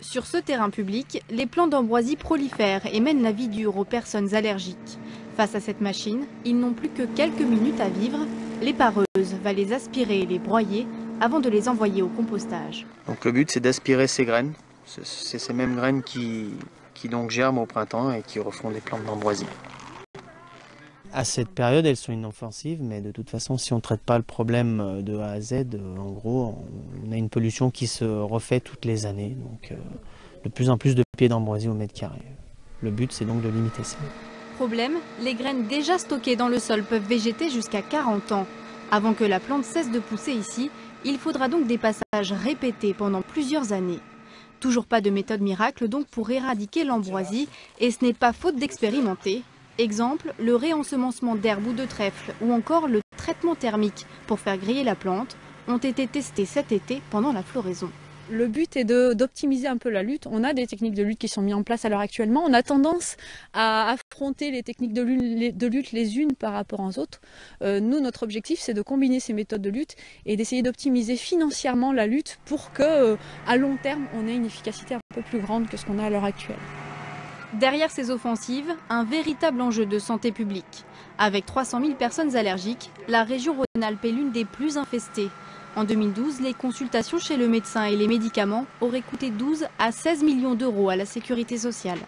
Sur ce terrain public, les plants d'ambroisie prolifèrent et mènent la vie dure aux personnes allergiques. Face à cette machine, ils n'ont plus que quelques minutes à vivre. Les pareuses va les aspirer et les broyer avant de les envoyer au compostage. Donc le but, c'est d'aspirer ces graines. C'est ces mêmes graines qui donc germent au printemps et qui refont des plantes d'ambroisie. À cette période, elles sont inoffensives, mais de toute façon, si on ne traite pas le problème de A à Z, en gros, on a une pollution qui se refait toutes les années. Donc de plus en plus de pieds d'ambroisie au mètre carré. Le but, c'est donc de limiter ça. Problème, les graines déjà stockées dans le sol peuvent végéter jusqu'à 40 ans. Avant que la plante cesse de pousser ici, il faudra donc des passages répétés pendant plusieurs années. Toujours pas de méthode miracle donc pour éradiquer l'ambroisie, et ce n'est pas faute d'expérimenter. Exemple, le réensemencement d'herbes ou de trèfle ou encore le traitement thermique pour faire griller la plante ont été testés cet été pendant la floraison. Le but est d'optimiser un peu la lutte. On a des techniques de lutte qui sont mises en place à l'heure actuellement. On a tendance à affronter les techniques de lutte les unes par rapport aux autres. Nous, notre objectif, c'est de combiner ces méthodes de lutte et d'essayer d'optimiser financièrement la lutte pour que, à long terme, on ait une efficacité un peu plus grande que ce qu'on a à l'heure actuelle. Derrière ces offensives, un véritable enjeu de santé publique. Avec 300 000 personnes allergiques, la région Rhône-Alpes est l'une des plus infestées. En 2012, les consultations chez le médecin et les médicaments auraient coûté 12 à 16 millions d'euros à la sécurité sociale.